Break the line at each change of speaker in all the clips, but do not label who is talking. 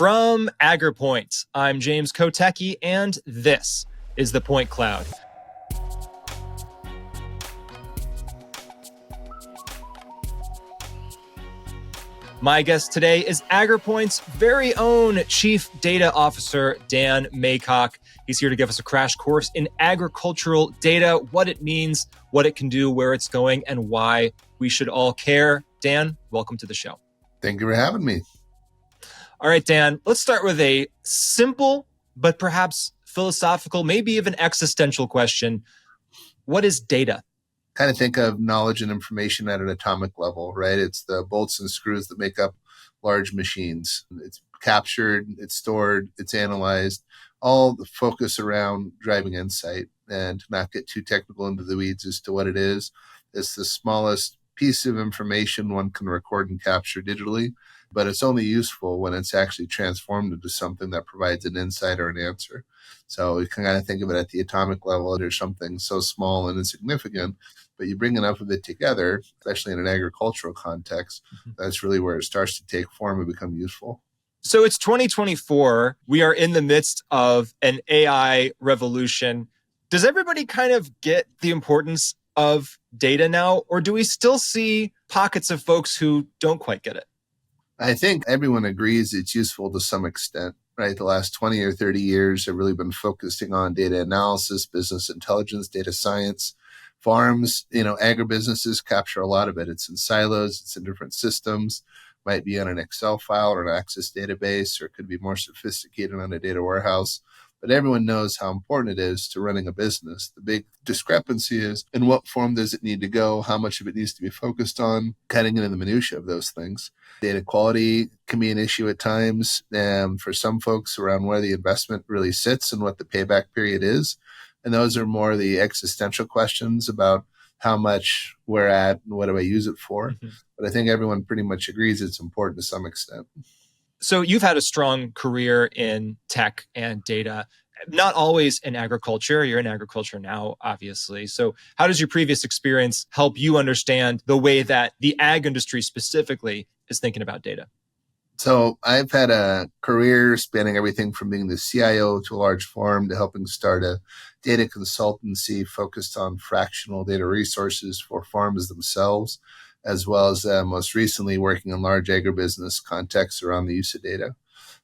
From AgriPoint, I'm James Kotecki, and this is the Point Cloud. My guest today is AgriPoint's very own Chief Data Officer, Dan Maycock. He's here to give us a crash course in agricultural data, what it means, what it can do, where it's going, and why we should all care. Dan, welcome to the show.
Thank you for having me.
All right, Dan, let's start with a simple, but perhaps philosophical, maybe even existential question. What is data?
Kind of think of knowledge and information at an atomic level, right? It's the bolts and screws that make up large machines. It's captured, it's stored, it's analyzed, all the focus around driving insight. And to not get too technical into the weeds as to what it is, it's the smallest piece of information one can record and capture digitally, but it's only useful when it's actually transformed into something that provides an insight or an answer. So you can kind of think of it at the atomic level. There's something so small and insignificant, but you bring enough of it together, especially in an agricultural context, that's really where it starts to take form and become useful.
So it's 2024. We are in the midst of an AI revolution. Does everybody kind of get the importance of data now, or do we still see pockets of folks who don't quite get it?
I think everyone agrees it's useful to some extent, right? The last 20 or 30 years have really been focusing on data analysis, business intelligence, data science. Farms, agribusinesses capture a lot of it. It's in silos, it's in different systems, might be on an Excel file or an Access database, or it could be more sophisticated on a data warehouse. But everyone knows how important it is to running a business. The big discrepancy is in what form does it need to go, how much of it needs to be focused on, cutting into the minutia of those things. Data quality can be an issue at times, and for some folks around where the investment really sits and what the payback period is. And those are more the existential questions about how much we're at and what do I use it for. But I think everyone pretty much agrees it's important to some extent.
So you've had a strong career in tech and data, not always in agriculture. You're in agriculture now, obviously. So how does your previous experience help you understand the way that the ag industry specifically is thinking about data?
So I've had a career spanning everything from being the CIO to a large farm to helping start a data consultancy focused on fractional data resources for farms themselves, as well as most recently working in large agribusiness contexts around the use of data.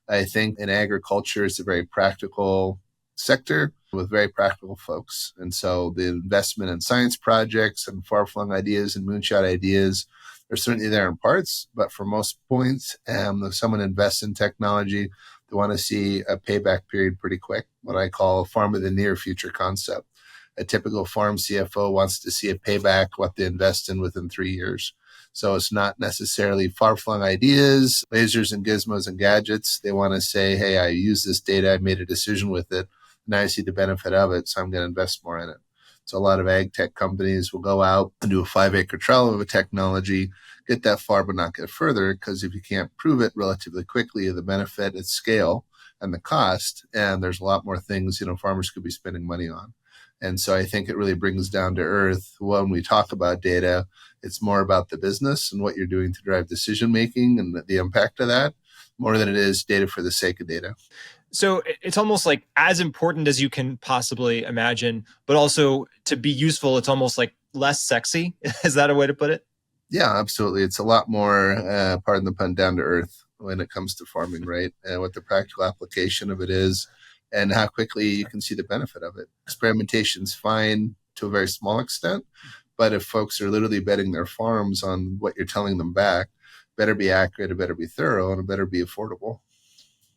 I think in agriculture, it's a very practical sector with very practical folks. And so the investment in science projects and far-flung ideas and moonshot ideas are certainly there in parts, but for most points, if someone invests in technology, they want to see a payback period pretty quick, what I call a farm of the near future concept. A typical farm CFO wants to see a payback, what they invest in within 3 years. So it's not necessarily far-flung ideas, lasers and gizmos and gadgets. They want to say, hey, I use this data, I made a decision with it, now I see the benefit of it, so I'm going to invest more in it. So a lot of ag tech companies will go out and do a 5-acre trial of a technology, get that far but not get further, because if you can't prove it relatively quickly, the benefit at scale and the cost, and there's a lot more things, farmers could be spending money on. And so I think it really brings down to earth when we talk about data, it's more about the business and what you're doing to drive decision making and the impact of that, more than it is data for the sake of data.
So it's almost like as important as you can possibly imagine, but also to be useful, it's almost like less sexy. Is that a way to put it?
Yeah, absolutely. It's a lot more, pardon the pun, down to earth when it comes to farming, right? And what the practical application of it is and how quickly you can see the benefit of it. Experimentation's fine to a very small extent, but if folks are literally betting their farms on what you're telling them back, better be accurate, it better be thorough, and it better be affordable.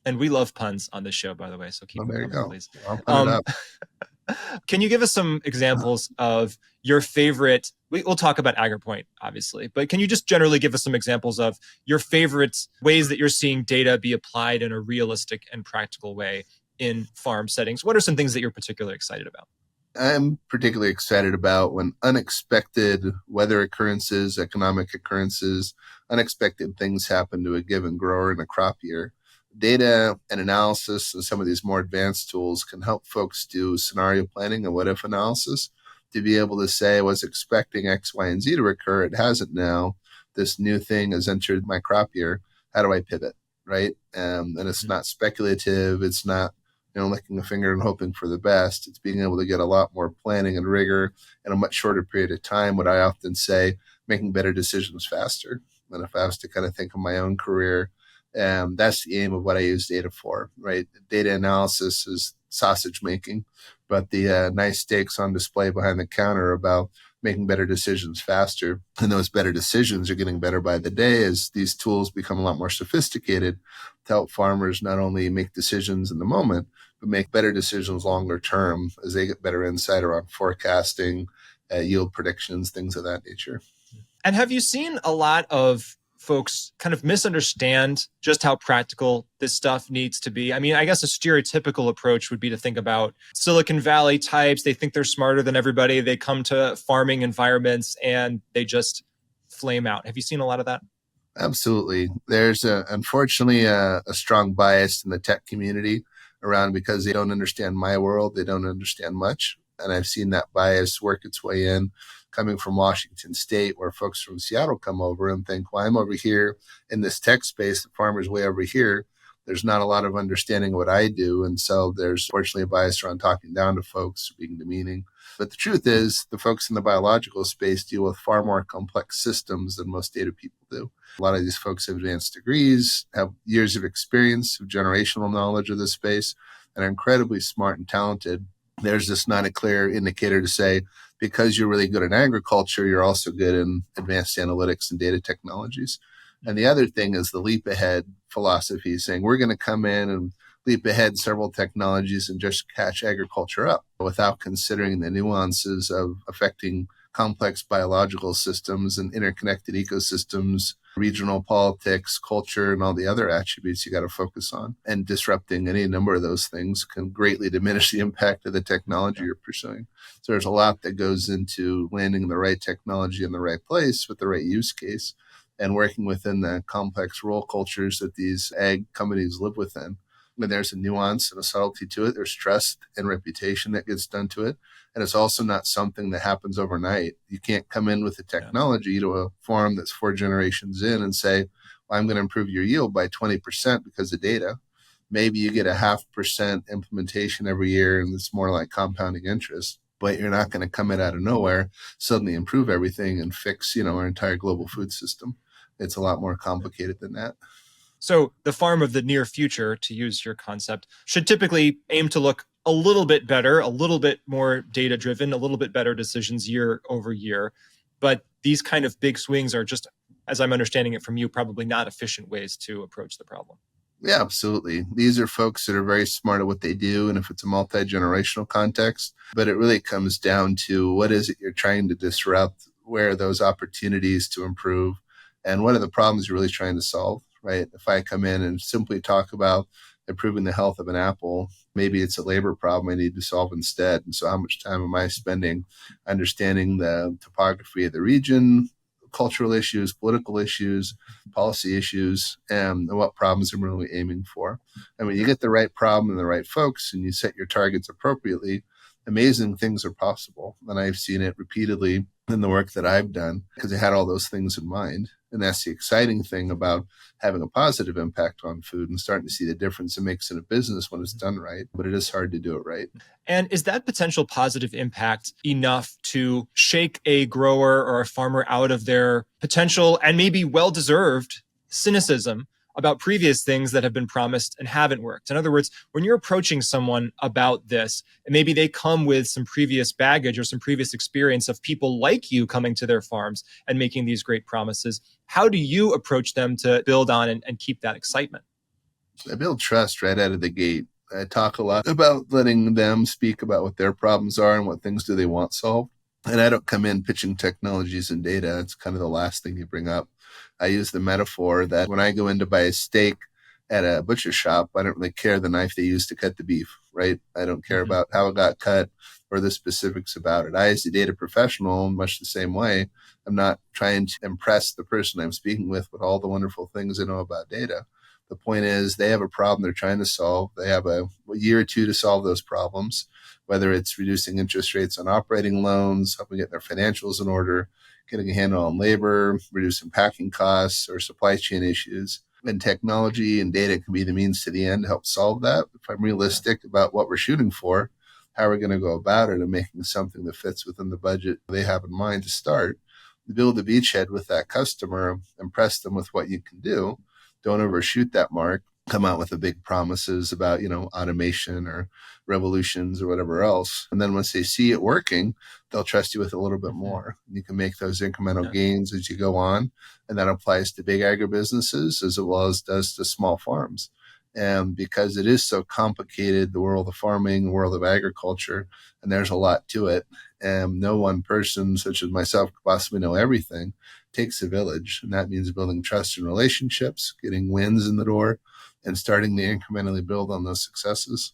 And we love puns on this show, by the way, so keep
there you
them,
go.
please.
I'll put it up.
Can you give us some examples of your favorite, we'll talk about AgriPoint, obviously, but can you just generally give us some examples of your favorite ways that you're seeing data be applied in a realistic and practical way in farm settings? What are some things that you're particularly excited about?
I'm particularly excited about when unexpected weather occurrences, economic occurrences, unexpected things happen to a given grower in a crop year. Data and analysis and some of these more advanced tools can help folks do scenario planning and what-if analysis to be able to say, I was expecting X, Y, and Z to occur. It hasn't now. This new thing has entered my crop year. How do I pivot? right? And it's not speculative. It's not, licking a finger and hoping for the best. It's being able to get a lot more planning and rigor in a much shorter period of time. What I often say, making better decisions faster. And if I was to kind of think of my own career, that's the aim of what I use data for, right? Data analysis is sausage making, but the nice steaks on display behind the counter are about making better decisions faster. And those better decisions are getting better by the day as these tools become a lot more sophisticated to help farmers not only make decisions in the moment, but make better decisions longer term as they get better insight around forecasting, yield predictions, things of that nature.
And have you seen a lot of folks kind of misunderstand just how practical this stuff needs to be? I mean, I guess a stereotypical approach would be to think about Silicon Valley types. They think they're smarter than everybody. They come to farming environments and they just flame out. Have you seen a lot of that?
Absolutely. There's unfortunately a strong bias in the tech community around because they don't understand my world. They don't understand much. And I've seen that bias work its way in coming from Washington State, where folks from Seattle come over and think, well, I'm over here in this tech space, the farmer's way over here. There's not a lot of understanding of what I do. And so there's fortunately a bias around talking down to folks, being demeaning. But the truth is, the folks in the biological space deal with far more complex systems than most data people do. A lot of these folks have advanced degrees, have years of experience, have generational knowledge of the space, and are incredibly smart and talented. There's just not a clear indicator to say, because you're really good in agriculture, you're also good in advanced analytics and data technologies. And the other thing is the leap ahead philosophy, saying we're going to come in and leap ahead several technologies and just catch agriculture up without considering the nuances of affecting complex biological systems and interconnected ecosystems, regional politics, culture, and all the other attributes you got to focus on. And disrupting any number of those things can greatly diminish the impact of the technology you're pursuing. So there's a lot that goes into landing the right technology in the right place with the right use case and working within the complex role cultures that these ag companies live within. When there's a nuance and a subtlety to it, there's trust and reputation that gets done to it. And it's also not something that happens overnight. You can't come in with the technology to a farm that's 4 generations in and say, well, I'm going to improve your yield by 20% because of data. Maybe you get a 0.5% implementation every year, and it's more like compounding interest. But you're not going to come in out of nowhere, suddenly improve everything and fix, our entire global food system. It's a lot more complicated than that.
So the farm of the near future, to use your concept, should typically aim to look a little bit better, a little bit more data-driven, a little bit better decisions year over year. But these kind of big swings are just, as I'm understanding it from you, probably not efficient ways to approach the problem.
Yeah, absolutely. These are folks that are very smart at what they do, and if it's a multi-generational context, but it really comes down to what is it you're trying to disrupt, where are those opportunities to improve, and what are the problems you're really trying to solve, right? If I come in and simply talk about improving the health of an apple, maybe it's a labor problem I need to solve instead. And so how much time am I spending understanding the topography of the region, cultural issues, political issues, policy issues, and what problems I'm really aiming for. And when you get the right problem and the right folks and you set your targets appropriately, amazing things are possible. And I've seen it repeatedly in the work that I've done because I had all those things in mind. And that's the exciting thing about having a positive impact on food and starting to see the difference it makes in a business when it's done right. But it is hard to do it right.
And is that potential positive impact enough to shake a grower or a farmer out of their potential and maybe well-deserved cynicism about previous things that have been promised and haven't worked? In other words, when you're approaching someone about this, and maybe they come with some previous baggage or some previous experience of people like you coming to their farms and making these great promises, how do you approach them to build on and keep that excitement?
I build trust right out of the gate. I talk a lot about letting them speak about what their problems are and what things do they want solved. And I don't come in pitching technologies and data. It's kind of the last thing you bring up. I use the metaphor that when I go in to buy a steak at a butcher shop, I don't really care the knife they use to cut the beef, right? I don't care about how it got cut or the specifics about it. I, as a data professional, much the same way, I'm not trying to impress the person I'm speaking with all the wonderful things I know about data. The point is they have a problem they're trying to solve. They have a year or two to solve those problems, whether it's reducing interest rates on operating loans, helping get their financials in order, getting a handle on labor, reducing packing costs or supply chain issues. And technology and data can be the means to the end to help solve that. If I'm realistic about what we're shooting for, how we're going to go about it and making something that fits within the budget they have in mind to start, build a beachhead with that customer, impress them with what you can do. Don't overshoot that mark. Come out with the big promises about, automation or revolutions or whatever else. And then once they see it working, they'll trust you with a little bit more. You can make those incremental gains as you go on. And that applies to big agribusinesses as well as does to small farms. And because it is so complicated, the world of farming, the world of agriculture, and there's a lot to it. And no one person, such as myself, could possibly know everything. It takes a village. And that means building trust and relationships, getting wins in the door, and starting to incrementally build on those successes.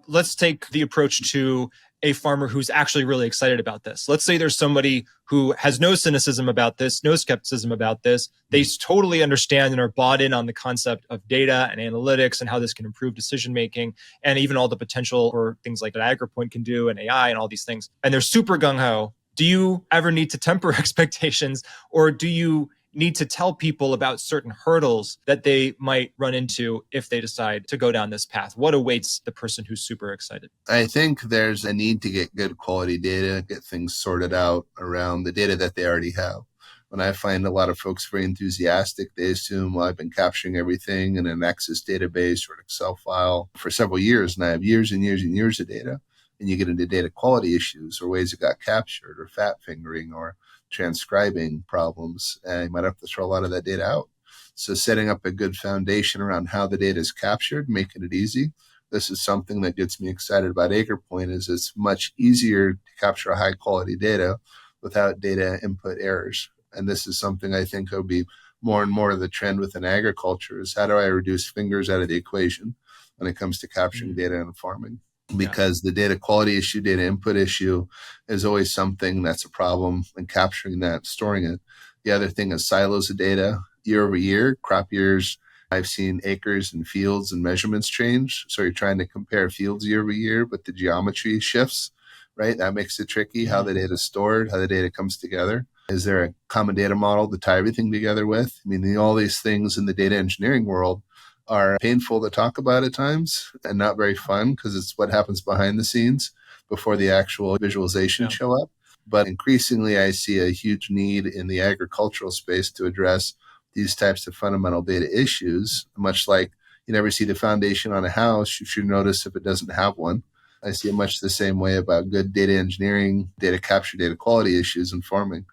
Let's take the approach to a farmer who's actually really excited about this. Let's say there's somebody who has no cynicism about this, no skepticism about this. They totally understand and are bought in on the concept of data and analytics and how this can improve decision making and even all the potential for things like that AgriPoint can do and AI and all these things. And they're super gung-ho. Do you ever need to temper expectations, or do you need to tell people about certain hurdles that they might run into if they decide to go down this path? What awaits the person who's super excited?
I think there's a need to get good quality data, get things sorted out around the data that they already have. When I find a lot of folks very enthusiastic, they assume, well, I've been capturing everything in an Access database or an Excel file for several years, and I have years and years and years of data. And you get into data quality issues or ways it got captured or fat fingering or transcribing problems, and you might have to throw a lot of that data out. So setting up a good foundation around how the data is captured, making it easy. This is something that gets me excited about AgriPoint is it's much easier to capture high quality data without data input errors. And this is something I think will be more and more of the trend within agriculture is how do I reduce fingers out of the equation when it comes to capturing data in farming? Because the data quality issue, data input issue is always something that's a problem in capturing that, storing it. The other thing is silos of data year over year, crop years. I've seen acres and fields and measurements change. So you're trying to compare fields year over year, but the geometry shifts, right? That makes it tricky, how the data is stored, how the data comes together. Is there a common data model to tie everything together with? I mean, all these things in the data engineering world are painful to talk about at times and not very fun because it's what happens behind the scenes before the actual visualizations show up. But increasingly, I see a huge need in the agricultural space to address these types of fundamental data issues, much like you never see the foundation on a house. You should notice if it doesn't have one. I see it much the same way about good data engineering, data capture, data quality issues in farming,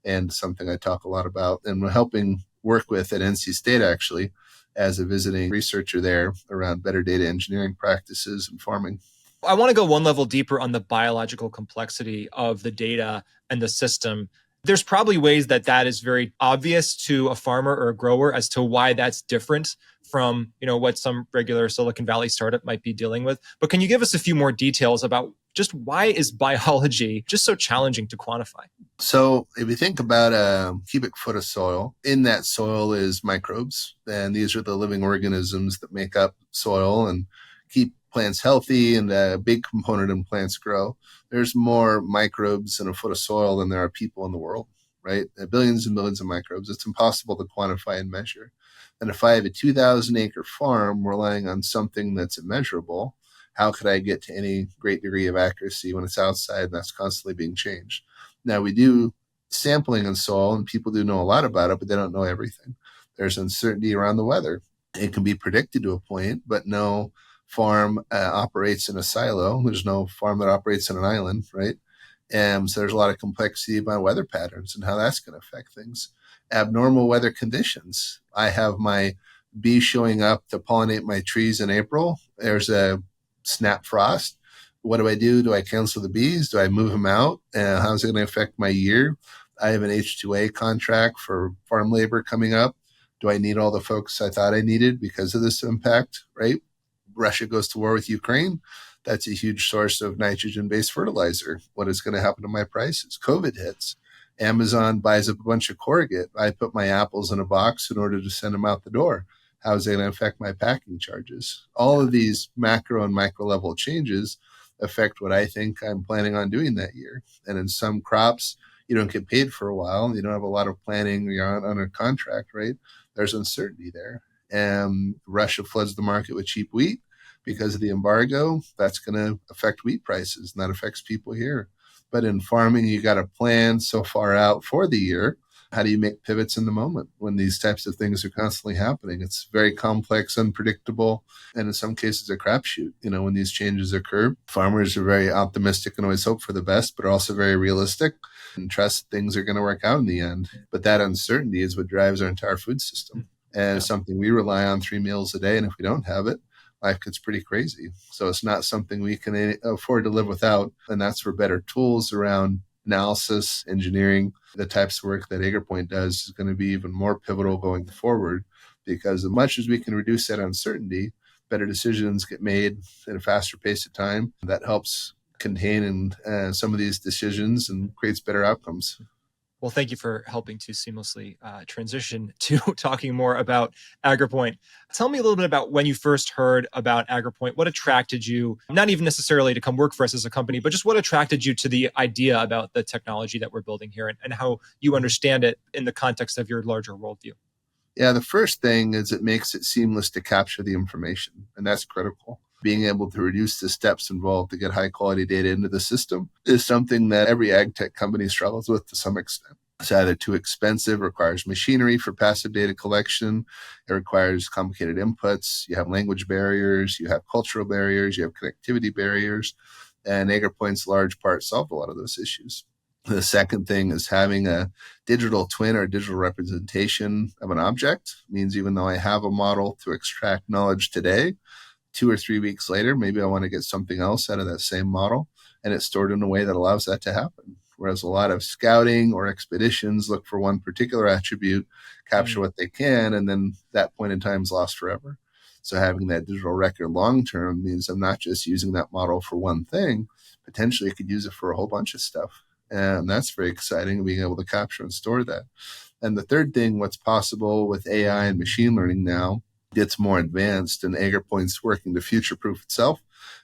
and something I talk a lot about and we're helping work with at NC State actually as a visiting researcher there around better data engineering practices in farming.
I want to go one level deeper on the biological complexity of the data and the system. There's probably ways that is very obvious to a farmer or a grower as to why that's different from, what some regular Silicon Valley startup might be dealing with. But can you give us a few more details about just why is biology just so challenging to quantify?
So if you think about a cubic foot of soil, in that soil is microbes, and these are the living organisms that make up soil and keep plants healthy, and a big component in plants grow. There's more microbes in a foot of soil than there are people in the world, right? Billions and billions of microbes. It's impossible to quantify and measure. And if I have a 2,000 acre farm relying on something that's immeasurable, how could I get to any great degree of accuracy when it's outside and that's constantly being changed? Now, we do sampling in soil, and people do know a lot about it, but they don't know everything. There's uncertainty around the weather. It can be predicted to a point, but no farm operates in a silo. There's no farm that operates on an island, right? And so there's a lot of complexity about weather patterns and how that's going to affect things. Abnormal weather conditions. I have my bees showing up to pollinate my trees in April. There's a snap frost. What do? Do I cancel the bees? Do I move them out? How's it going to affect my year? I have an H-2A contract for farm labor coming up. Do I need all the folks I thought I needed because of this impact, right? Russia goes to war with Ukraine. That's a huge source of nitrogen-based fertilizer. What is going to happen to my prices? COVID hits. Amazon buys up a bunch of corrugate. I put my apples in a box in order to send them out the door. How is it going to affect my packing charges? All of these macro and micro level changes affect what I think I'm planning on doing that year. And in some crops, you don't get paid for a while. You don't have a lot of planning. You're on a contract, right? There's uncertainty there. and Russia floods the market with cheap wheat because of the embargo, that's going to affect wheat prices, and that affects people here. But in farming, you got to plan so far out for the year. How do you make pivots in the moment when these types of things are constantly happening? It's very complex, unpredictable, and in some cases a crapshoot. When these changes occur, farmers are very optimistic and always hope for the best, but are also very realistic and trust things are going to work out in the end. But that uncertainty is what drives our entire food system. And it's something we rely on 3 meals a day. And if we don't have it, life gets pretty crazy. So it's not something we can afford to live without. And that's where better tools around analysis, engineering, the types of work that AgriPoint does is going to be even more pivotal going forward, because as much as we can reduce that uncertainty, better decisions get made at a faster pace of time. That helps contain some of these decisions and creates better outcomes.
Well, thank you for helping to seamlessly transition to talking more about AgriPoint. Tell me a little bit about when you first heard about AgriPoint. What attracted you, not even necessarily to come work for us as a company, but just what attracted you to the idea about the technology that we're building here and how you understand it in the context of your larger worldview?
Yeah, the first thing is it makes it seamless to capture the information, and that's critical. Being able to reduce the steps involved to get high quality data into the system is something that every ag tech company struggles with to some extent. It's either too expensive, requires machinery for passive data collection. It requires complicated inputs. You have language barriers, you have cultural barriers, you have connectivity barriers, and AgriPoint's large part solved a lot of those issues. The second thing is having a digital twin or digital representation of an object. It means even though I have a model to extract knowledge today, 2 or 3 weeks later, maybe I want to get something else out of that same model, and it's stored in a way that allows that to happen. Whereas a lot of scouting or expeditions look for one particular attribute, capture what they can, and then that point in time is lost forever. So having that digital record long-term means I'm not just using that model for one thing, potentially I could use it for a whole bunch of stuff. And that's very exciting, being able to capture and store that. And the third thing, what's possible with AI and machine learning now, gets more advanced, and AgriPoint's working to future-proof itself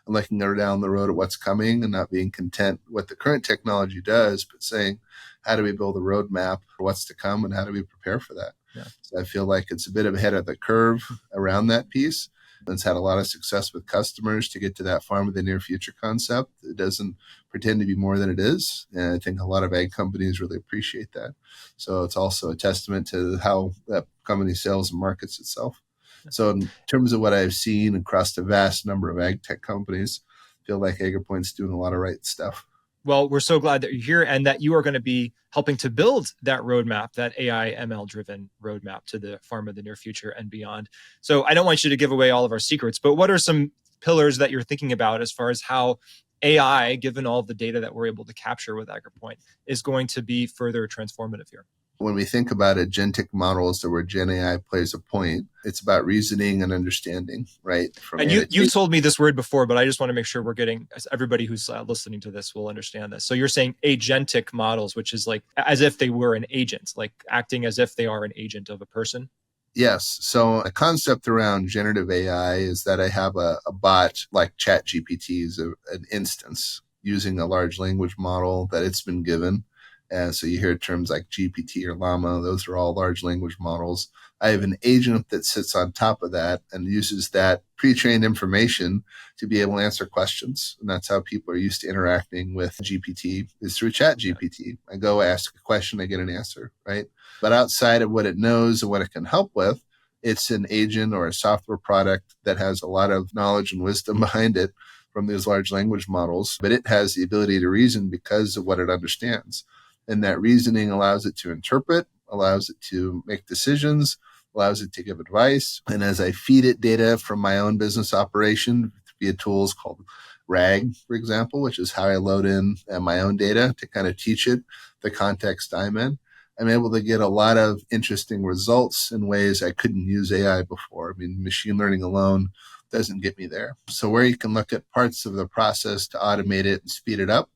and looking down the road at what's coming and not being content with what the current technology does, but saying, how do we build a roadmap for what's to come and how do we prepare for that? Yeah. So I feel like it's a bit of ahead of the curve around that piece. It's had a lot of success with customers to get to that farm of the near future concept. It doesn't pretend to be more than it is. And I think a lot of ag companies really appreciate that. So it's also a testament to how that company sells and markets itself. So in terms of what I've seen across the vast number of ag tech companies, I feel like AgriPoint's doing a lot of right stuff.
Well, we're so glad that you're here and that you are going to be helping to build that roadmap, that AI ML driven roadmap to the farm of the near future and beyond. So I don't want you to give away all of our secrets, but what are some pillars that you're thinking about as far as how AI, given all of the data that we're able to capture with AgriPoint, is going to be further transformative here?
When we think about agentic models, the word Gen AI plays a point. It's about reasoning and understanding, right?
And you've told me this word before, but I just want to make sure we're getting, everybody who's listening to this will understand this. So you're saying agentic models, which is like as if they were an agent, like acting as if they are an agent of a person?
Yes. So a concept around generative AI is that I have a bot like ChatGPT is an instance using a large language model that it's been given. And so you hear terms like GPT or Llama, those are all large language models. I have an agent that sits on top of that and uses that pre-trained information to be able to answer questions. And that's how people are used to interacting with GPT, is through ChatGPT. I go ask a question, I get an answer, right? But outside of what it knows and what it can help with, it's an agent or a software product that has a lot of knowledge and wisdom behind it from these large language models. But it has the ability to reason because of what it understands. And that reasoning allows it to interpret, allows it to make decisions, allows it to give advice. And as I feed it data from my own business operation via tools called RAG, for example, which is how I load in my own data to kind of teach it the context I'm in, I'm able to get a lot of interesting results in ways I couldn't use AI before. I mean, machine learning alone doesn't get me there. So where you can look at parts of the process to automate it and speed it up,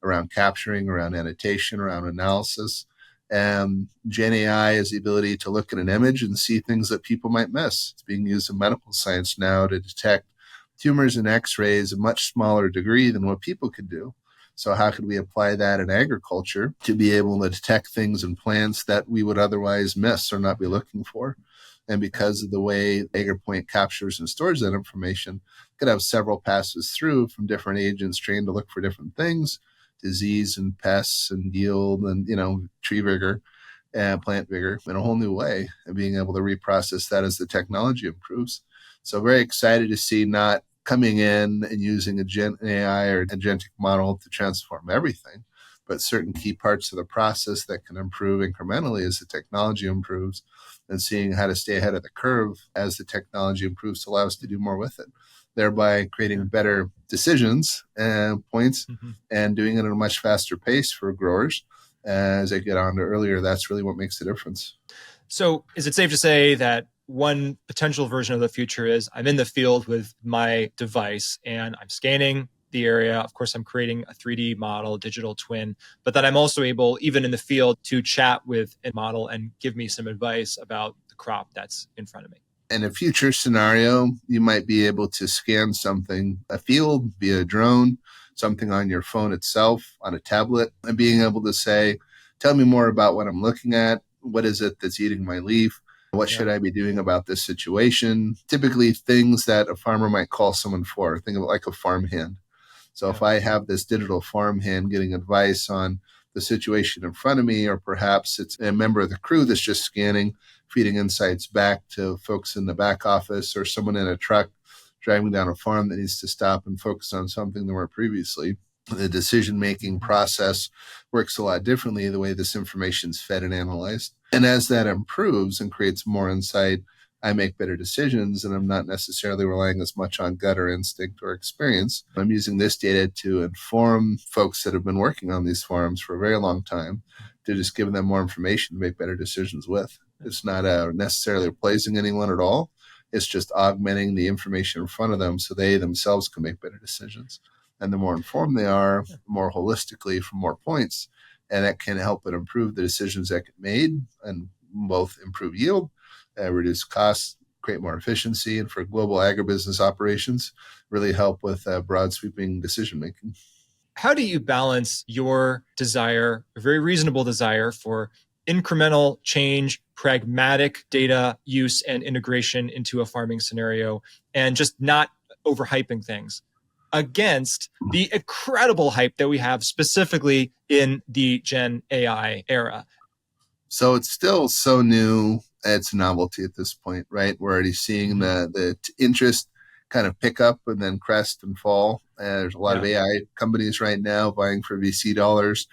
around capturing, around annotation, around analysis. And Gen AI is the ability to look at an image and see things that people might miss. It's being used in medical science now to detect tumors and x-rays a much smaller degree than what people could do. So how could we apply that in agriculture to be able to detect things in plants that we would otherwise miss or not be looking for? And because of the way AgriPoint captures and stores that information, it could have several passes through from different agents trained to look for different things, disease and pests and yield and, tree vigor and plant vigor in a whole new way, and being able to reprocess that as the technology improves. So very excited to see not coming in and using a Gen AI or agentic model to transform everything, but certain key parts of the process that can improve incrementally as the technology improves, and seeing how to stay ahead of the curve as the technology improves to allow us to do more with it, thereby creating better decisions and points and doing it at a much faster pace for growers. As I get on to earlier, that's really what makes the difference.
So is it safe to say that one potential version of the future is I'm in the field with my device and I'm scanning the area. Of course, I'm creating a 3D model, digital twin, but that I'm also able, even in the field, to chat with a model and give me some advice about the crop that's in front of me.
In a future scenario, you might be able to scan something, a field via a drone, something on your phone itself, on a tablet, and being able to say, tell me more about what I'm looking at. What is it that's eating my leaf? What should I be doing about this situation? Typically things that a farmer might call someone for. Think of it like a farmhand. So if I have this digital farmhand getting advice on the situation in front of me, or perhaps it's a member of the crew that's just scanning, feeding insights back to folks in the back office, or someone in a truck driving down a farm that needs to stop and focus on something they weren't previously. The decision-making process works a lot differently the way this information is fed and analyzed. And as that improves and creates more insight, I make better decisions, and I'm not necessarily relying as much on gut or instinct or experience. I'm using this data to inform folks that have been working on these farms for a very long time, to just give them more information to make better decisions with. It's not necessarily replacing anyone at all. It's just augmenting the information in front of them so they themselves can make better decisions. And the more informed they are, more holistically from more points, and that can help it improve the decisions that get made and both improve yield, reduce costs, create more efficiency, and for global agribusiness operations, really help with broad sweeping decision making.
How do you balance your desire, a very reasonable desire for incremental change, pragmatic data use and integration into a farming scenario, and just not overhyping things, against the incredible hype that we have specifically in the Gen AI era?
So it's still so new. It's novelty at this point, right? We're already seeing the interest kind of pick up and then crest and fall. There's a lot of AI companies right now vying for VC dollars.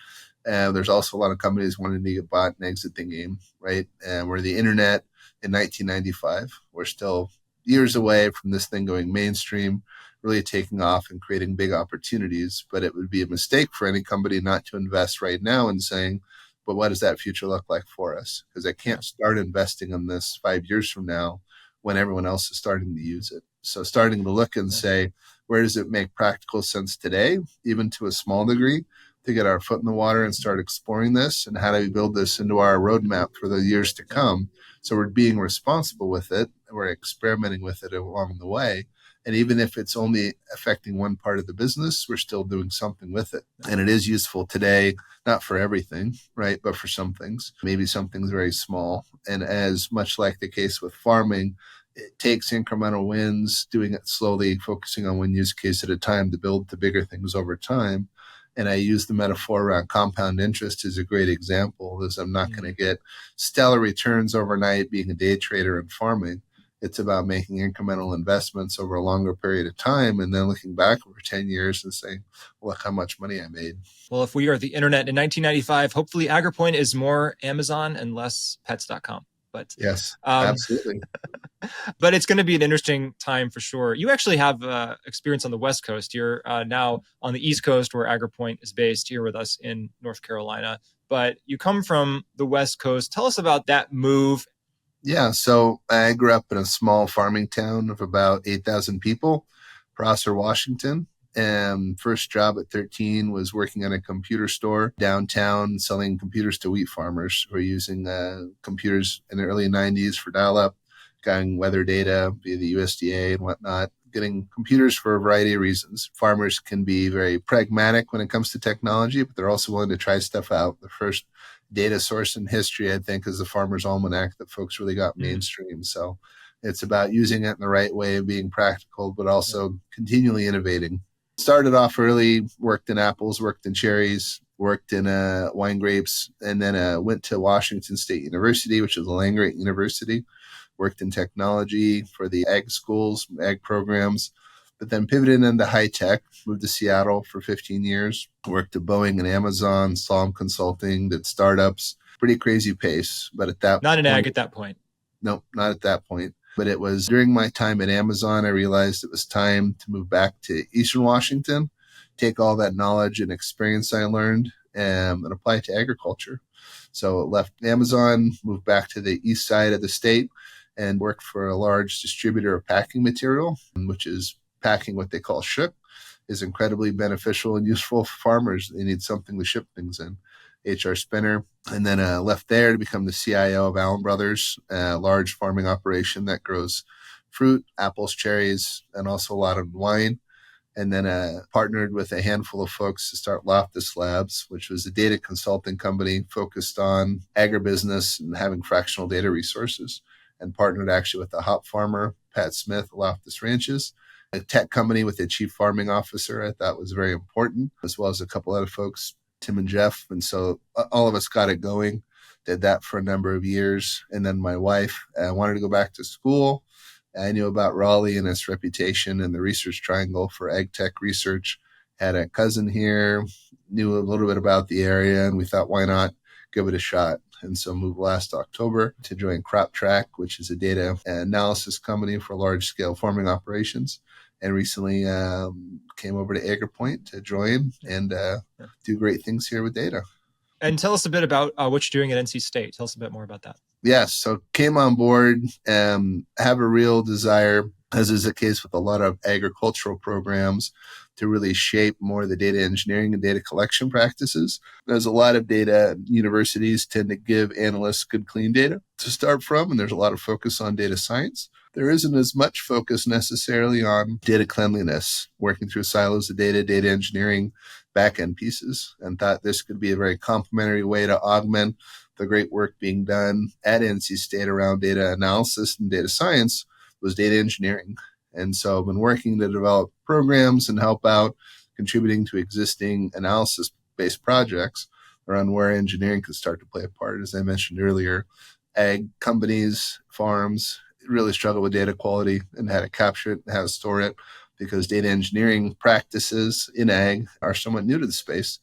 There's also a lot of companies wanting to get bought and exit the game, right? And we're the internet in 1995. We're still years away from this thing going mainstream, really taking off and creating big opportunities. But it would be a mistake for any company not to invest right now and saying, but what does that future look like for us? Because I can't start investing in this 5 years from now when everyone else is starting to use it. So starting to look and say, where does it make practical sense today, even to a small degree, to get our foot in the water and start exploring this? And how do we build this into our roadmap for the years to come? So we're being responsible with it. We're experimenting with it along the way. And even if it's only affecting one part of the business, we're still doing something with it. And it is useful today, not for everything, right? But for some things, maybe something's very small. And as much like the case with farming, it takes incremental wins, doing it slowly, focusing on one use case at a time to build to bigger things over time. And I use the metaphor around compound interest as a great example, as I'm not going to get stellar returns overnight being a day trader in farming. It's about making incremental investments over a longer period of time and then looking back over 10 years and saying, look how much money I made.
Well, if we are the internet in 1995, hopefully AgriPoint is more Amazon and less pets.com. But
yes, absolutely.
But it's going to be an interesting time for sure. You actually have experience on the West Coast. You're now on the East Coast where AgriPoint is based here with us in North Carolina. But you come from the West Coast. Tell us about that move.
Yeah, so I grew up in a small farming town of about 8,000 people, Prosser, Washington. And first job at 13 was working at a computer store downtown, selling computers to wheat farmers who were using computers in the early 90s for dial-up, getting weather data via the USDA and whatnot, getting computers for a variety of reasons. Farmers can be very pragmatic when it comes to technology, but they're also willing to try stuff out. The first data source in history, I think, is the Farmer's Almanac that folks really got mainstream. So it's about using it in the right way, being practical, but also continually innovating. Started off early, worked in apples, worked in cherries, worked in wine grapes, and then went to Washington State University, which is a land-grant university. Worked in technology for the ag schools, ag programs, but then pivoted into high tech, moved to Seattle for 15 years, worked at Boeing and Amazon, Solom Consulting, did startups, pretty crazy pace. But at that
Not in ag at that point.
No, not at that point. But it was during my time at Amazon, I realized it was time to move back to Eastern Washington, take all that knowledge and experience I learned and apply it to agriculture. So I left Amazon, moved back to the east side of the state and worked for a large distributor of packing material, which is packing what they call ship, is incredibly beneficial and useful for farmers. They need something to ship things in. HR Spinner, and then left there to become the CIO of Allen Brothers, a large farming operation that grows fruit, apples, cherries, and also a lot of wine. And then partnered with a handful of folks to start Loftus Labs, which was a data consulting company focused on agribusiness and having fractional data resources, and partnered actually with a hop farmer, Pat Smith, Loftus Ranches, a tech company with a chief farming officer. I thought was very important, as well as a couple other folks, Tim and Jeff. And so all of us got it going, did that for a number of years. And then my wife wanted to go back to school. I knew about Raleigh and its reputation and the research triangle for ag tech research. Had a cousin here, knew a little bit about the area, and we thought, why not give it a shot? And so moved last October to join CropTrack, which is a data analysis company for large-scale farming operations. And recently came over to AgriPoint to join and do great things here with data.
And tell us a bit about what you're doing at NC State. Tell us a bit more about that.
Yes. So came on board, have a real desire, as is the case with a lot of agricultural programs, to really shape more of the data engineering and data collection practices. There's a lot of data. Universities tend to give analysts good, clean data to start from, and there's a lot of focus on data science. There isn't as much focus necessarily on data cleanliness, working through silos of data, data engineering, back-end pieces, and thought this could be a very complementary way to augment the great work being done at NC State around data analysis and data science was data engineering. And so I've been working to develop programs and help out contributing to existing analysis-based projects around where engineering could start to play a part. As I mentioned earlier, ag companies, farms really struggle with data quality and how to capture it and how to store it, because data engineering practices in ag are somewhat new to the space,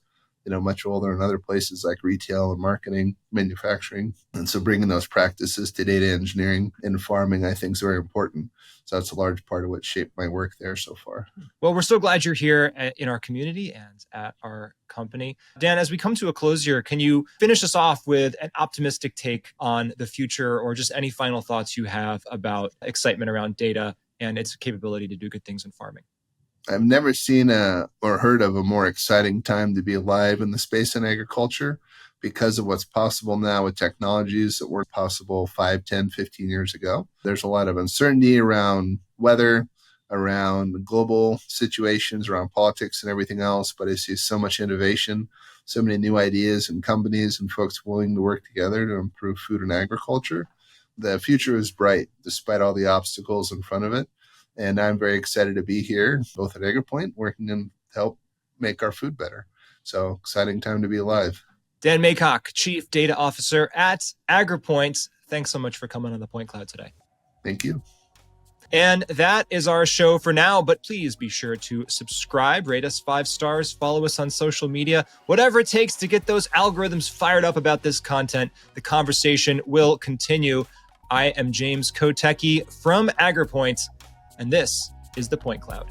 much older in other places like retail and marketing, manufacturing. And so bringing those practices to data engineering in farming, I think, is very important. So that's a large part of what shaped my work there so far.
Well, we're so glad you're here in our community and at our company. Dan, as we come to a close here, can you finish us off with an optimistic take on the future, or just any final thoughts you have about excitement around data and its capability to do good things in farming?
I've never seen or heard of a more exciting time to be alive in the space in agriculture because of what's possible now with technologies that weren't possible 5, 10, 15 years ago. There's a lot of uncertainty around weather, around global situations, around politics and everything else, but I see so much innovation, so many new ideas and companies and folks willing to work together to improve food and agriculture. The future is bright despite all the obstacles in front of it. And I'm very excited to be here, both at AgriPoint, working to help make our food better. So exciting time to be alive.
Dan Maycock, Chief Data Officer at AgriPoint. Thanks so much for coming on the Point Cloud today.
Thank you.
And that is our show for now, but please be sure to subscribe, rate us 5 stars, follow us on social media, whatever it takes to get those algorithms fired up about this content. The conversation will continue. I am James Kotecki from AgriPoint, and this is the Point Cloud.